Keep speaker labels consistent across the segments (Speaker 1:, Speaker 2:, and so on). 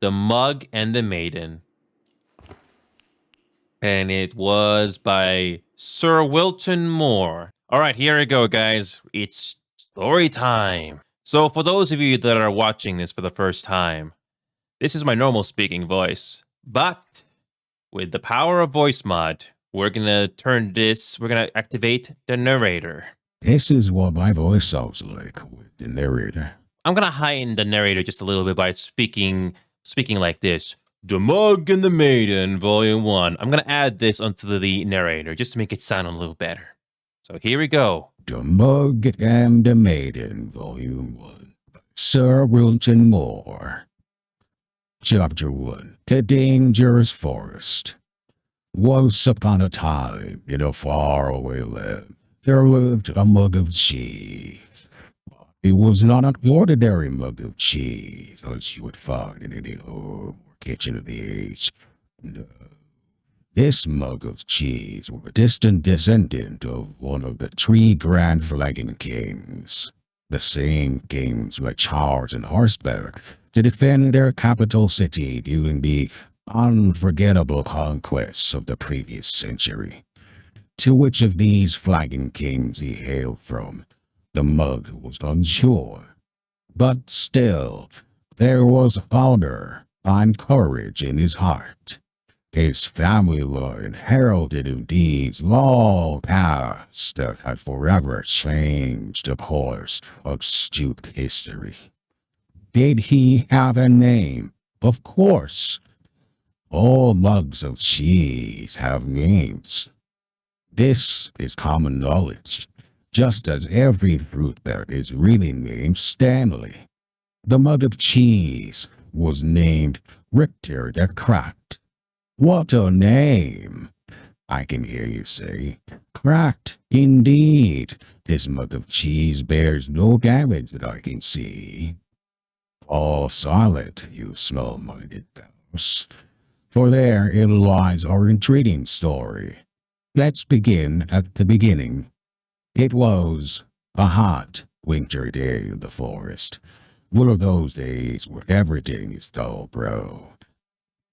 Speaker 1: The Mug and the Maiden. And it was by Sir Wilton Moore. All right, here we go, guys. It's story time. So, for those of you that are watching this for the first time, this is my normal speaking voice. But with the power of voice mod, we're gonna activate the narrator.
Speaker 2: This is what my voice sounds like with the narrator.
Speaker 1: I'm gonna heighten the narrator just a little bit by speaking like this. The Mug and the Maiden, Volume 1. I'm gonna add this onto the narrator just to make it sound a little better. So here we go.
Speaker 2: The Mug and the Maiden, Volume 1. Sir Wilton Moore. Chapter 1. The Dangerous Forest. Once upon a time, in a faraway land, there lived a mug of cheese. It was not an ordinary mug of cheese, as you would find in any home or kitchen of the age. No. This mug of cheese was a distant descendant of one of the three grand flagon kings. The same kings who had charged on horseback to defend their capital city during the unforgettable conquests of the previous century. To which of these flagon kings he hailed from, the mug was unsure. But still, there was honor and courage in his heart. His family line heralded in deeds long past that had forever changed the course of stupid history. Did he have a name? Of course. All mugs of cheese have names. This is common knowledge, just as every fruit bear is really named Stanley. The mug of cheese was named Richter the Cracked. What a name! I can hear you say, cracked, indeed. This mug of cheese bears no damage that I can see. Fall silent, you small-minded mouse, for therein lies our intriguing story. Let's begin at the beginning. It was a hot winter day in the forest, one of those days where everything is dull brown.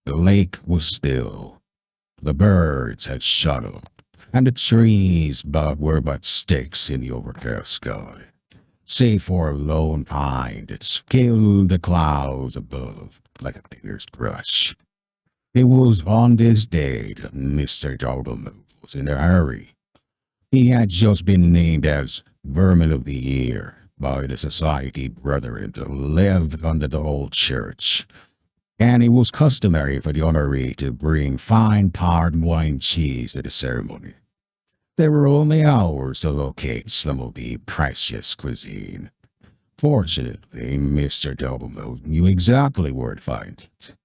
Speaker 2: The lake was still, the birds had shut up, and the trees were but sticks in the overcast sky, save for a lone pine that scaled the clouds above like a painter's brush. It was on this day that Mr. Doublemove was in a hurry. He had just been named as Vermin of the Year by the society brethren that lived under the old church, and it was customary for the honoree to bring fine hard wine cheese to the ceremony. There were only hours to locate some of the precious cuisine. Fortunately, Mr. Doublemove knew exactly where to find it.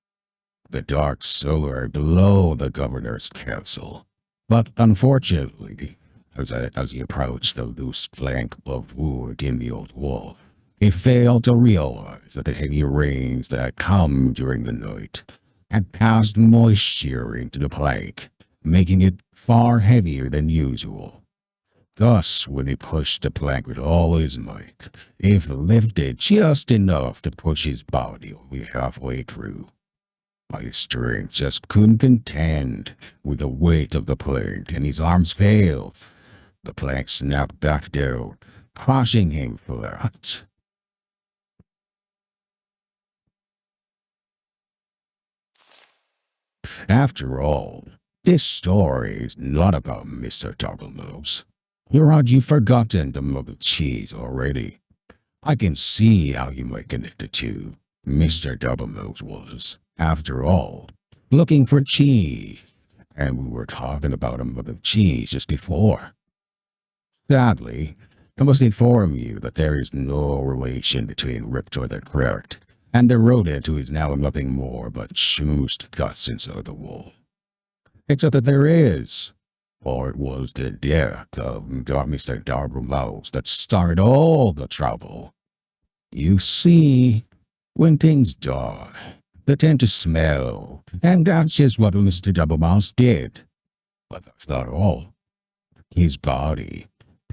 Speaker 2: The dark cellar below the governor's castle. But unfortunately, as he approached the loose plank of wood in the old wall, he failed to realize that the heavy rains that had come during the night had passed moisture into the plank, making it far heavier than usual. Thus, when he pushed the plank with all his might, it lifted just enough to push his body only halfway through. My strength just couldn't contend with the weight of the plank, and his arms failed. The plank snapped back down, crushing him flat. After all, this story is not about Mr. Doublemove. Or had you forgotten the mug of cheese already? I can see how you might connect the two. Mr. Doublemove was, after all, looking for cheese, and we were talking about a mug of cheese just before. Sadly, I must inform you that there is no relation between Richter the Cracked and the rodent who is now nothing more but schmoozed guts inside the wall. Except that there is, for it was the death of Mr. Doublemove that started all the trouble. You see, when things die, they tend to smell, and that's just what Mr. Doublemove did. But that's not all. His body,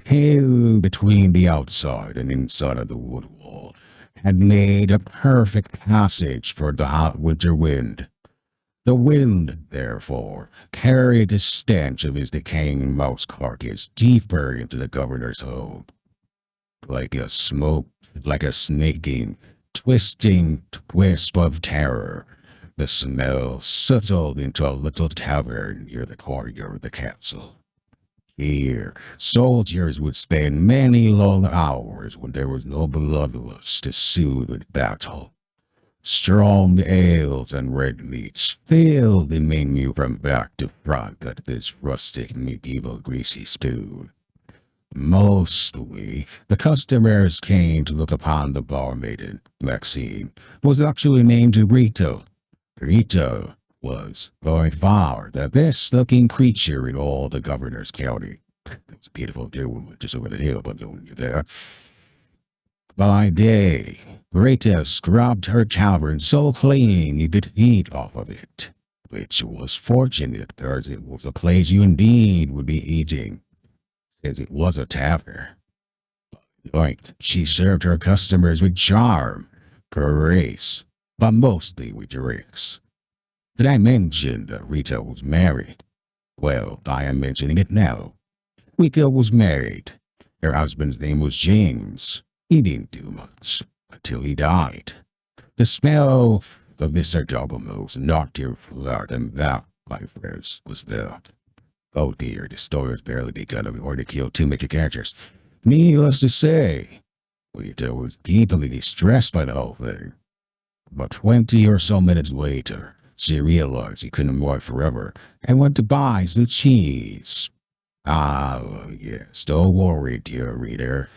Speaker 2: held between the outside and inside of the wood wall, had made a perfect passage for the hot winter wind. The wind, therefore, carried the stench of his decaying mouse carcass deeper into the governor's home. Like a smoke, like a snaking, twisting wisp of terror, the smell settled into a little tavern near the courtyard of the castle. Here, soldiers would spend many long hours when there was no bloodlust to soothe with battle. Strong ales and red meats filled the menu from back to front at this rustic medieval greasy stew. Mostly, the customers came to look upon the barmaid. Maxine was actually named Rita. Rita was by far the best-looking creature in all the governor's county. There was a beautiful dear woman just over the hill, but don't you there. By day, Rita scrubbed her tavern so clean you could eat off of it, which was fortunate, as it was a place you indeed would be eating, as it was a tavern. Right, she served her customers with charm, grace, but mostly with drinks. Did I mention that Rita was married? Well, I am mentioning it now. Rita was married. Her husband's name was James. He didn't do much until he died. The smell of this double knocked you flat, and that, my friends, was that. Oh dear, the story has barely begun and we already killed two major characters. Needless to say, Rita was deeply distressed by the whole thing. But 20 or so minutes later, she realized he couldn't wait forever and went to buy some cheese. Ah, yes, don't worry, dear reader.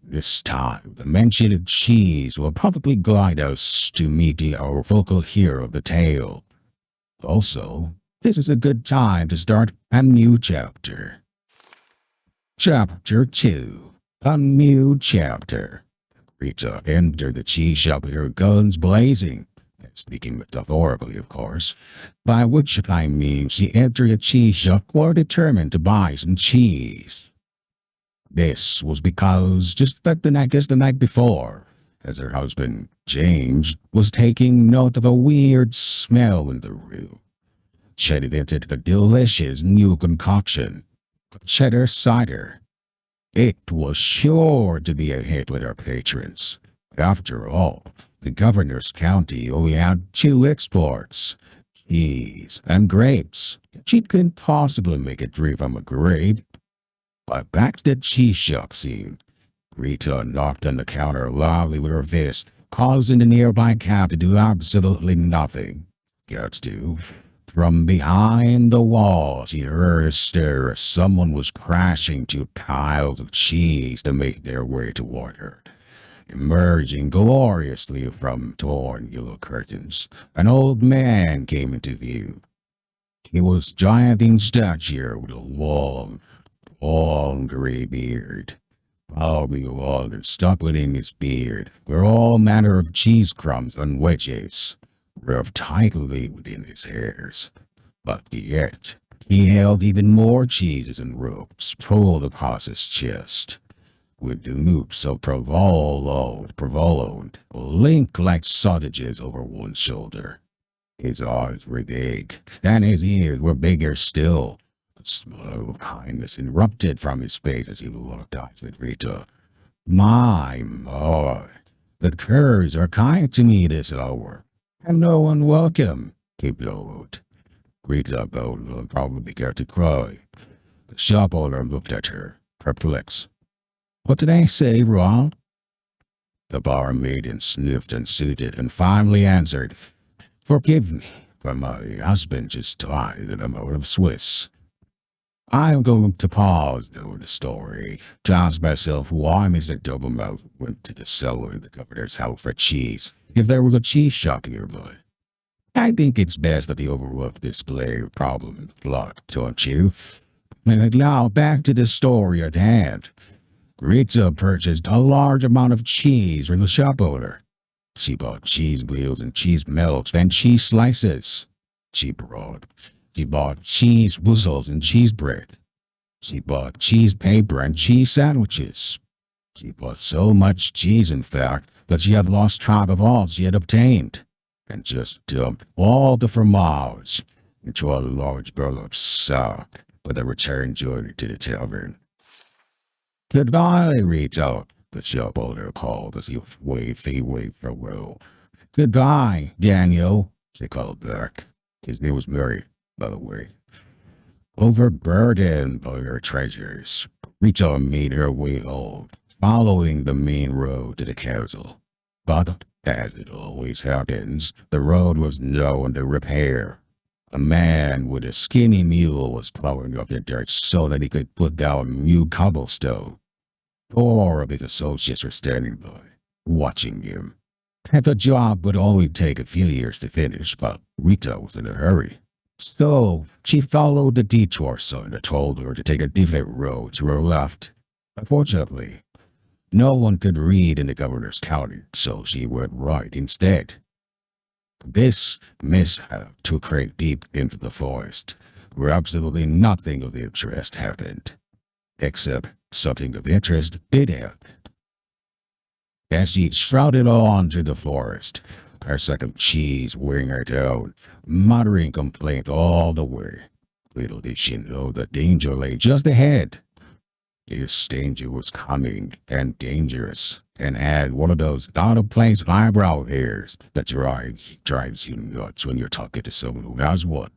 Speaker 2: This time, the mention of cheese will probably guide us to meet our vocal hero of the tale. Also, this is a good time to start a new chapter. Chapter 2. A new chapter. Rita entered the cheese shop with her guns blazing, speaking metaphorically, of course, by which I mean she entered a cheese shop more determined to buy some cheese. This was because just like the night before, as her husband, James, was taking note of a weird smell in the room. She had invented a delicious new concoction, cheddar cider. It was sure to be a hit with our patrons. After all, the governor's county only had two exports, cheese and grapes. She couldn't possibly make a tree from a grape. But back to the cheese shop scene. Rita knocked on the counter loudly with her fist, causing the nearby cab to do absolutely nothing. Gets to. From behind the wall, she heard a stir as someone was crashing two piles of cheese to make their way toward her. Emerging gloriously from torn yellow curtains, an old man came into view. He was giant in stature with a long gray beard. Probably long and stuck within his beard were all manner of cheese crumbs and wedges, rubbed tightly within his hairs. But yet, he held even more cheeses and ropes pulled across his chest, with the loops so provolone, linked like sausages over one shoulder. His eyes were big, and his ears were bigger still. A smile of kindness erupted from his face as he looked eyes at Rita. My, the curs are kind to me this hour, and no one welcome, he bellowed. Rita bowed and probably began to cry. The shop owner looked at her, perplexed. What did I say wrong? The barmaid sniffed and suited and finally answered, Forgive me, for my husband just died and I'm out of Swiss. I'm going to pause over the story to ask myself why Mr. Doublemouth went to the cellar in the governor's house for cheese if there was a cheese shop nearby. I think it's best that he overlooked this display of problem and luck, don't you? And now back to the story at hand. Rita purchased a large amount of cheese from the shop owner. She bought cheese wheels and cheese melts and cheese slices. She bought cheese whistles and cheese bread. She bought cheese paper and cheese sandwiches. She bought so much cheese, in fact, that she had lost track of all she had obtained, and just dumped all the fromage into a large burlap sack with a return journey to the tavern. "Goodbye, Rita," the shop owner called as he waved away farewell. "Goodbye, Daniel," she called back. His name was Mary, by the way. Overburdened by her treasures, Rita made her way home, following the main road to the castle. But, as it always happens, the road was now under repair. A man with a skinny mule was plowing up the dirt so that he could put down new cobblestone. 4 of his associates were standing by, watching him. The job would only take a few years to finish, but Rita was in a hurry. So she followed the detour sign that told her to take a different road to her left. Unfortunately, no one could read in the governor's county, so she went right instead. This mishap took her deep into the forest, where absolutely nothing of interest happened. Except something of interest did happen. As she shrouded on to the forest, her sack of cheese weighing her down, muttering complaint all the way. Little did she know that danger lay just ahead. This danger was coming and dangerous, and had one of those out-of-place eyebrow hairs that drives you nuts when you're talking to someone who has one.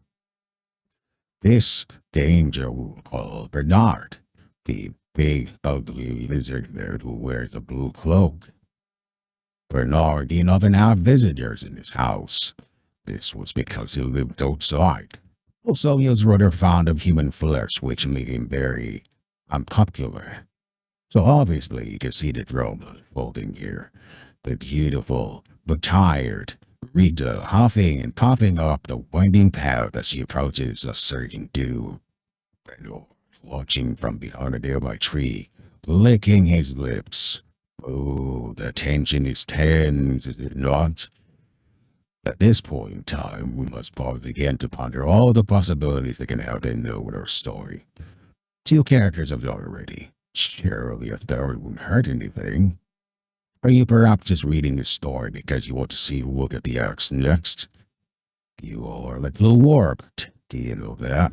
Speaker 2: This danger we'll call Bernard, the big, ugly lizard bird who wears a blue cloak. Bernard didn't often have visitors in his house. This was because he lived outside. Also, he was rather fond of human flesh, which made him very unpopular. So obviously, you can see the drama unfolding here. The beautiful, but tired Rita huffing and puffing up the winding path as she approaches a certain doom. Bernard watching from behind a nearby tree, licking his lips. Oh, the tension is tense, is it not? At this point in time, we must pause again to ponder all the possibilities that can happen with our story. 2 characters have died already. Surely a third wouldn't hurt anything. Are you perhaps just reading this story because you want to see who will get the axe next? You are a little warped, do you know that?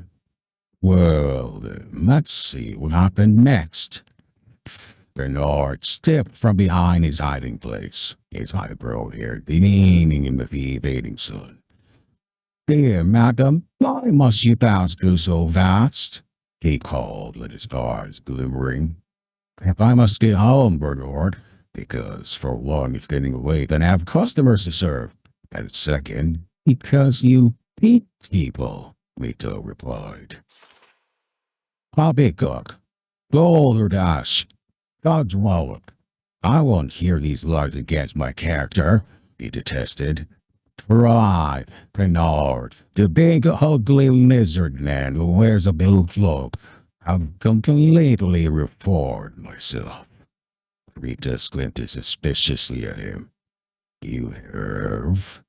Speaker 2: Well, then, let's see what happened next. Bernard stepped from behind his hiding place, his eyebrow hair gleaming in the fading sun. "Dear madam, why must you pass through so fast?" he called with his eyes glimmering. "If I must get home, Bernard, because for one, it's getting late and I have customers to serve, and second, because you beat people," Rita replied. "Poppycock, balderdash, God's wallop. I won't hear these lies against my character," he detested. "Try, Bernard, the big ugly lizard man who wears a blue cloak. I've completely reformed myself." Rita squinted suspiciously at him. "You have?"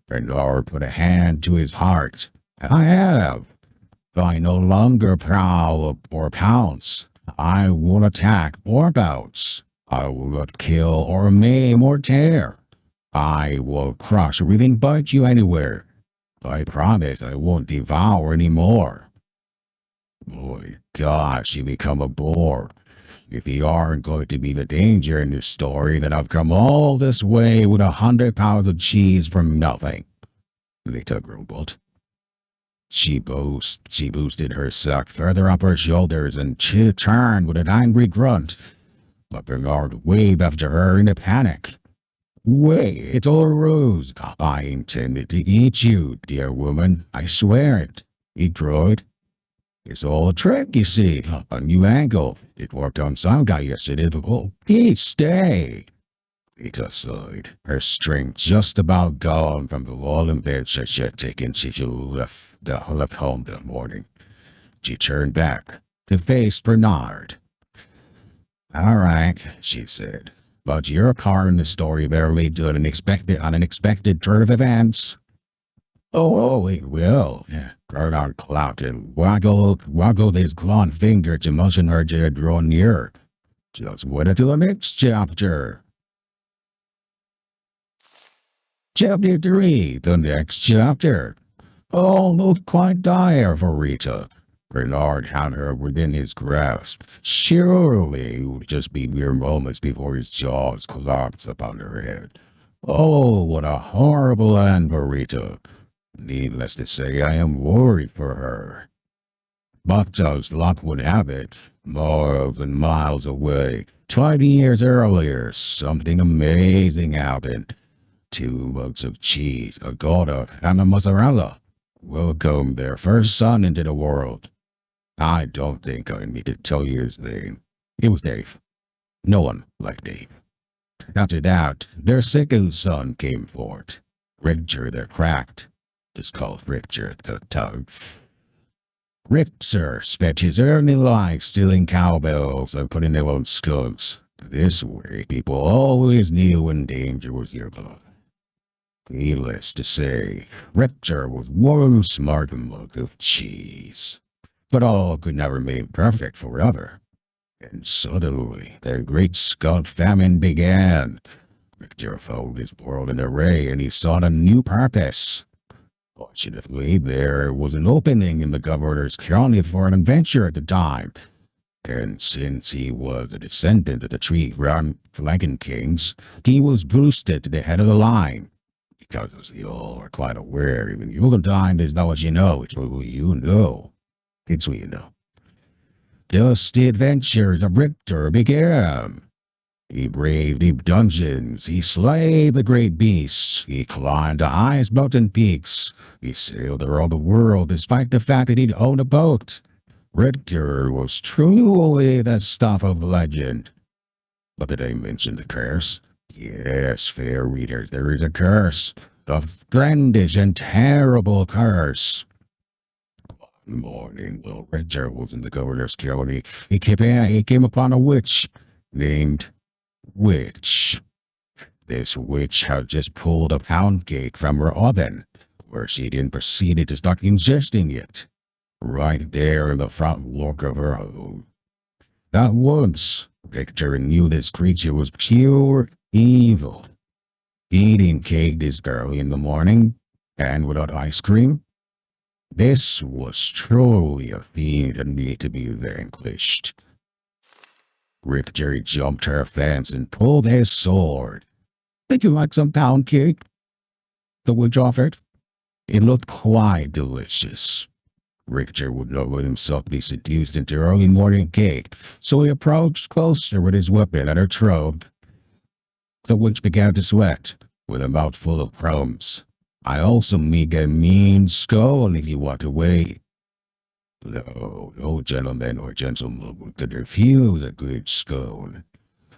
Speaker 2: Bernard put a hand to his heart. "I have. I no longer prowl or pounce. I will attack or bounce. I will not kill or maim or tear. I will crush or even bite you anywhere. I promise I won't devour any more." "My gosh, you become a bore. If you aren't going to be the danger in this story, then I've come all this way with 100 pounds of cheese for nothing," Rita grumbled. She boosted her sack further up her shoulders and she turned with an angry grunt. But Bernard waved after her in a panic. "Wait, it's all a ruse. I intended to eat you, dear woman. I swear it," he cried. "It's all a trick, you see. A new angle. It worked on some guy yesterday. Oh, please stay." Rita sighed, her strength just about gone from the wall in bed she had taken since she left home that morning. She turned back to face Bernard. "All right," she said, "but your part in the story better lead to an unexpected turn of events." Oh, it will." Bernard clapped and waggled his clawed finger to motion her to draw near. Just wait until the next chapter. Chapter 3, the next chapter. All looked quite dire for Rita. Bernard had her within his grasp. Surely it would just be mere moments before his jaws collapsed upon her head. Oh, what a horrible end for Rita. Needless to say, I am worried for her. But as luck would have it, miles and miles away, 20 years earlier, something amazing happened. 2 mugs of cheese, a Gouda, and a mozzarella welcomed their first son into the world. I don't think I need to tell you his name. It was Dave. No one liked Dave. After that, their second son came forth. Richter the Cracked. It's called Richter the Tug. Richter spent his early life stealing cowbells and putting them on skunks. This way, people always knew when danger was nearby. Needless to say, Richter was one smart mug of cheese. But all could not remain perfect forever. And suddenly, the great skunk famine began. Richter found his world in array and he sought a new purpose. Fortunately, there was an opening in the governor's county for an adventure at the time. And since he was a descendant of the tree-ground flanking kings, he was boosted to the head of the line. Because as you all are quite aware, even Yuletide is not what you know, it's what you know. It's what you know. Thus the adventures of Richter began. He braved deep dungeons, he slayed the great beasts, he climbed the highest mountain peaks, he sailed around the world despite the fact that he'd owned a boat. Richter was truly the stuff of legend. But did I mention the curse? Yes, fair readers, there is a curse. A fiendish and terrible curse. One morning, while Richter was in the governor's county, he came upon a witch named Witch. This witch had just pulled a pound cake from her oven, where she then proceeded to start ingesting it, right there in the front walk of her home. At once, Richter knew this creature was pure evil. Eating cake this early in the morning, and without ice cream, this was truly a fiend that needed to be vanquished. Richter jumped her fence and pulled his sword. Would you like some pound cake? The witch offered. It looked quite delicious. Richter would not let himself be seduced into early morning cake, so he approached closer with his weapon at her throat. The witch began to sweat, with a mouth full of crumbs. I also make a mean skull if you want to wait. No gentleman or gentlewoman could refuse a good scone.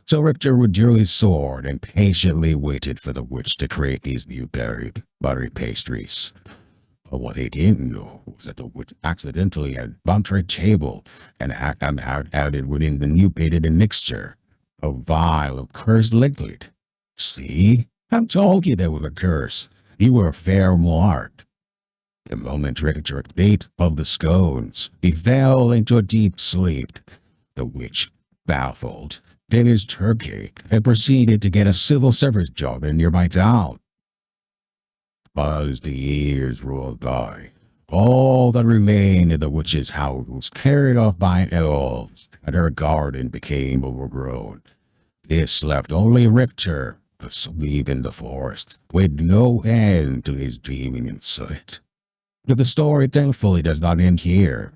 Speaker 2: So Richter withdrew his sword and patiently waited for the witch to create these new buttery pastries. But what he didn't know was that the witch accidentally had bumped her table and had added within the new baited mixture a vial of cursed liquid. See? I told you there was a curse. You were fair marked. The moment Richter ate of the scones, he fell into a deep sleep. The witch, baffled, finished her cake and proceeded to get a civil service job in a nearby town. As the years rolled by, all that remained in the witch's house was carried off by elves, and her garden became overgrown. This left only Richter, asleep in the forest, with no end to his dreaming in sight. But the story thankfully does not end here.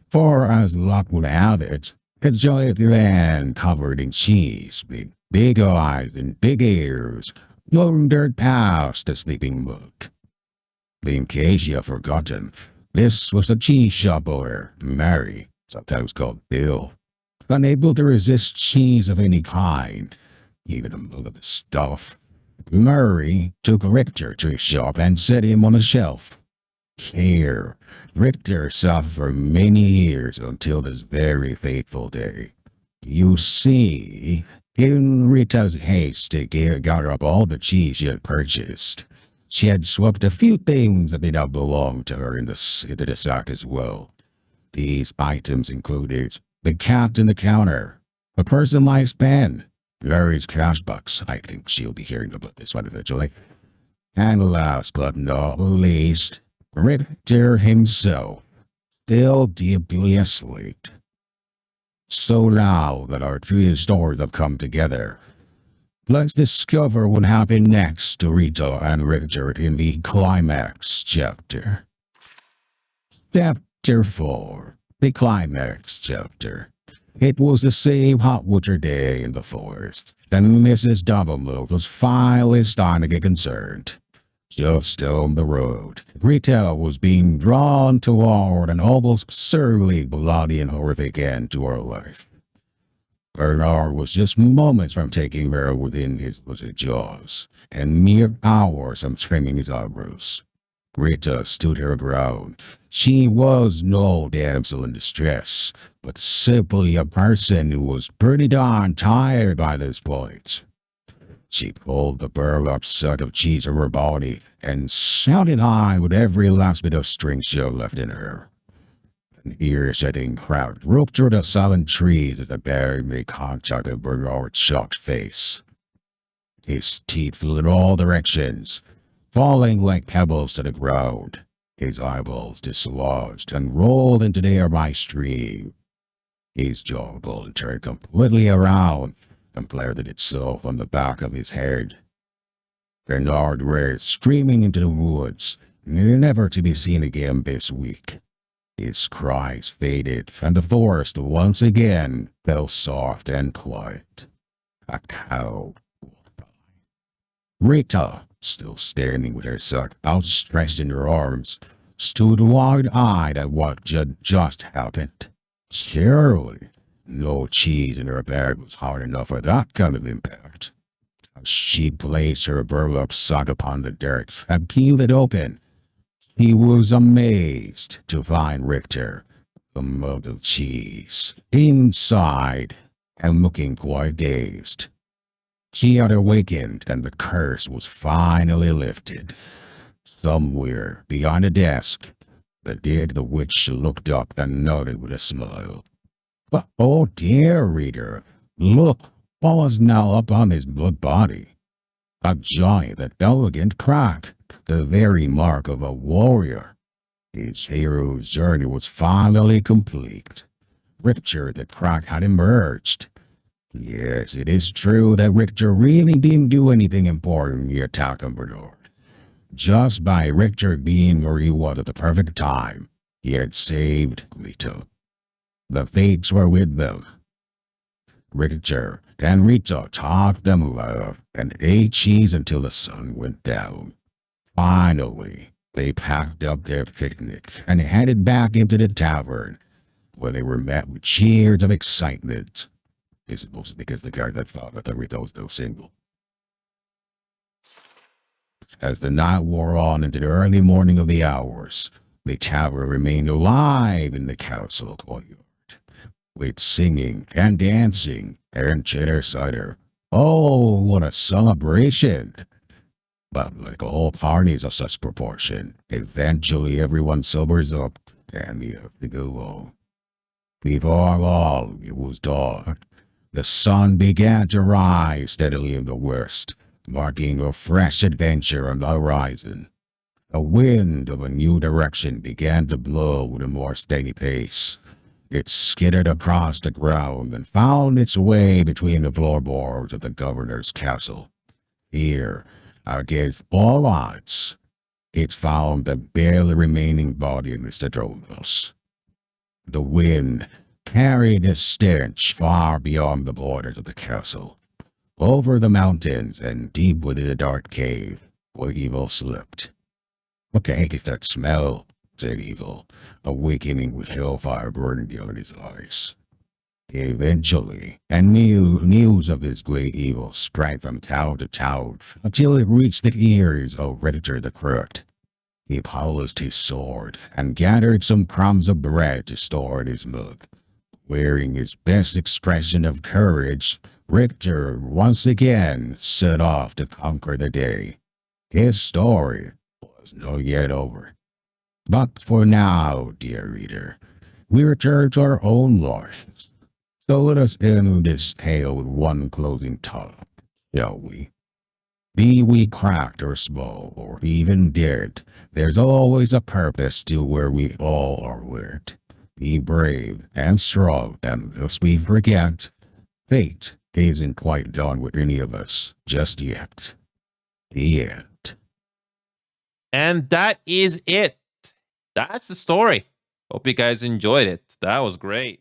Speaker 2: For as luck would have it, a giant man covered in cheese, with big eyes and big ears, wandered past the sleeping mug. In case you have forgotten, this was a cheese shop owner, Mary, sometimes called Bill, unable to resist cheese of any kind, even a mug of the stuff. Murray took Richter to his shop and set him on a shelf. Here, Richter suffered for many years until this very fateful day. You see, in Rita's haste to gather up all the cheese she had purchased, she had swapped a few things that did not belong to her into the sack as well. These items included The cat in the counter. A person likes Ben. Larry's cash box. I think she'll be hearing about this one eventually. And last but not least, Richter himself, still deeply asleep. So now that our three stories have come together, let's discover what happened next to Rita and Richter in the climax chapter. Chapter 4, the climax chapter. It was the same hot winter day in the forest, and Mrs. Doublemove was finally starting to get concerned. Just down the road, Rita was being drawn toward an almost absurdly bloody and horrific end to her life. Bernard was just moments from taking her within his little jaws, and mere hours from trimming his eyebrows. Rita stood her ground. She was no damsel in distress, but simply a person who was pretty darn tired by this point. She pulled the burlap sack of cheese from her body and shouted high with every last bit of strength she had left in her. An ear-shedding crowd roped through the silent trees as the bear made contact with Bernard's shocked face. His teeth flew in all directions, falling like pebbles to the ground. His eyeballs dislodged and rolled into the nearby stream. His jawbone turned completely around and planted itself on the back of his head. Bernard raced screaming into the woods, never to be seen again this week. His cries faded, and the forest once again fell soft and quiet. A cow walked by. Rita, still standing with her sack outstretched in her arms, stood wide-eyed at what had just happened. Surely, no cheese in her bag was hard enough for that kind of impact. As she placed her burlap sack upon the dirt and peeled it open, he was amazed to find Richter, the mug of cheese, inside and looking quite dazed. She had awakened and the curse was finally lifted. Somewhere behind a desk, the witch looked up and nodded with a smile. But oh dear, reader, look what was now upon his blood body. A giant and elegant crack, the very mark of a warrior. His hero's journey was finally complete. Richter the crack had emerged. Yes, it is true that Richter really didn't do anything important in the attack on Bernard. Just by Richter being where he was at the perfect time, he had saved Rita. The fates were with them. Richter and Rita talked them love and ate cheese until the sun went down. Finally, they packed up their picnic and headed back into the tavern, where they were met with cheers of excitement. This is mostly because the guy that thought that Rita was no single. As the night wore on into the early morning of the hours, the tavern remained alive in the castle courtyard, with singing and dancing and chitter-chatter. Oh, what a celebration! But like all parties of such proportion, eventually everyone sobers up and you have to go home. Before long, it was dawn. The sun began to rise steadily in the west, marking a fresh adventure on the horizon. A wind of a new direction began to blow with a more steady pace. It skidded across the ground and found its way between the floorboards of the governor's castle. Here, against all odds, it found the barely remaining body of Mr. Drolos. The wind carried a stench far beyond the borders of the castle, over the mountains and deep within a dark cave where Evil slept. "What the heck is that smell?" said Evil, awakening with hellfire burning beyond his eyes. Eventually, and news of this great evil spread from town to town until it reached the ears of Richter the Crooked. He polished his sword and gathered some crumbs of bread to store in his mug. Wearing his best expression of courage, Richter once again set off to conquer the day. His story was not yet over. But for now, dear reader, we return to our own lives. So let us end this tale with one closing thought, shall we? Be we cracked or small, or even dead, there's always a purpose to where we all are weird. Be brave and strong, and lest we forget, fate isn't quite done with any of us just yet. The end.
Speaker 1: And that is it. That's the story. Hope you guys enjoyed it. That was great.